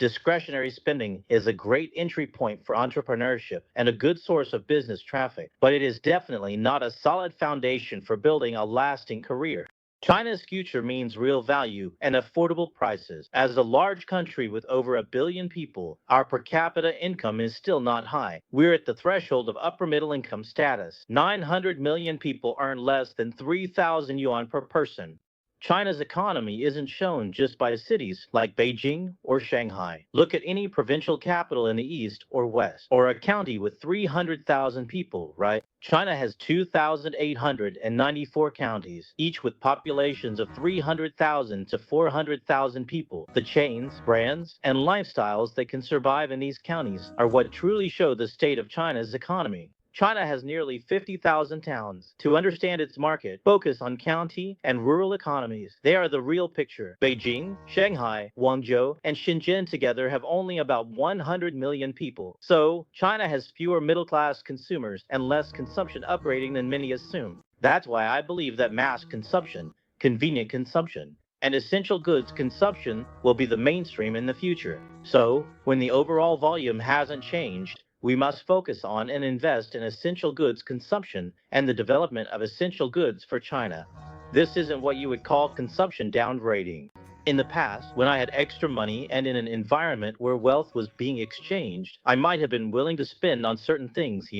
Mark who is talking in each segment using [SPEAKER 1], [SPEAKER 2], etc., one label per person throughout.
[SPEAKER 1] Discretionary spending is a great entry point for entrepreneurship and a good source of business traffic, but it is definitely not a solid foundation for building a lasting career. China's future means real value and affordable prices. As a large country with over a billion people, our per capita income is still not high. We're at the threshold of upper middle income status. 900 million people earn less than 3,000 yuan per person. China's economy isn't shown just by cities like Beijing or Shanghai. Look at any provincial capital in the east or west, or a county with 300,000 people, right? China has 2,894 counties, each with populations of 300,000 to 400,000 people. The chains, brands, and lifestyles that can survive in these counties are what truly show the state of China's economy. China has nearly 50,000 towns. To understand its market, focus on county and rural economies. They are the real picture. Beijing, Shanghai, Guangzhou, and Shenzhen together have only about 100 million people. So, China has fewer middle-class consumers and less consumption upgrading than many assume. That's why I believe that mass consumption, convenient consumption, and essential goods consumption will be the mainstream in the future. So, when the overall volume hasn't changed, we must focus on and invest in essential goods consumption and the development of essential goods for China. This isn't what you would call consumption downgrading. In the past, when I had extra money and in an environment where wealth was being exchanged, I might have been willing to spend on certain things.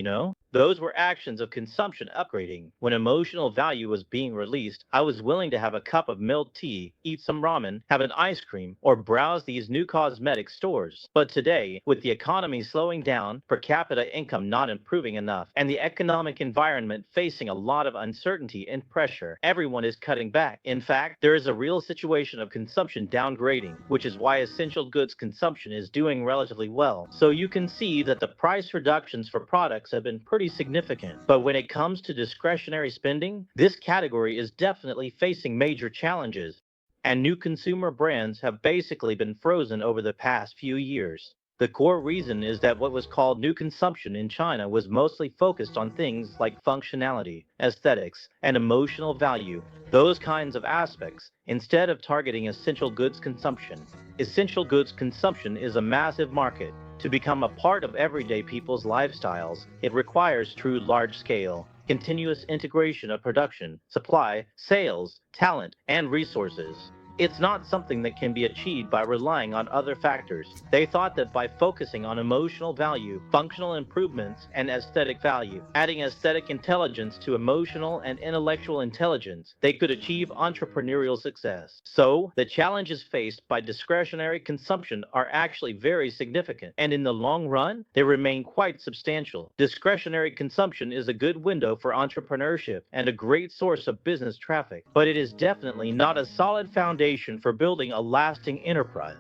[SPEAKER 1] Those were actions of consumption upgrading. When emotional value was being released, I was willing to have a cup of milk tea, eat some ramen, have an ice cream, or browse these new cosmetic stores. But today, with the economy slowing down, per capita income not improving enough, and the economic environment facing a lot of uncertainty and pressure, everyone is cutting back. In fact, there is a real situation of consumption downgrading, which is why essential goods consumption is doing relatively well. So you can see that the price reductions for products have been pretty significant. But when it comes to discretionary spending, this category is definitely facing major challenges. And new consumer brands have basically been frozen over the past few years. The core reason is that what was called new consumption in China was mostly focused on things like functionality, aesthetics, and emotional value, those kinds of aspects, instead of targeting essential goods consumption. Essential goods consumption is a massive market. To become a part of everyday people's lifestyles, it requires true large-scale, continuous integration of production, supply, sales, talent, and resources. It's not something that can be achieved by relying on other factors. They thought that by focusing on emotional value, functional improvements, and aesthetic value, adding aesthetic intelligence to emotional and intellectual intelligence, they could achieve entrepreneurial success. So, the challenges faced by discretionary consumption are actually very significant, and in the long run, they remain quite substantial. Discretionary consumption is a good window for entrepreneurship and a great source of business traffic, but it is definitely not a solid foundation for building a lasting enterprise.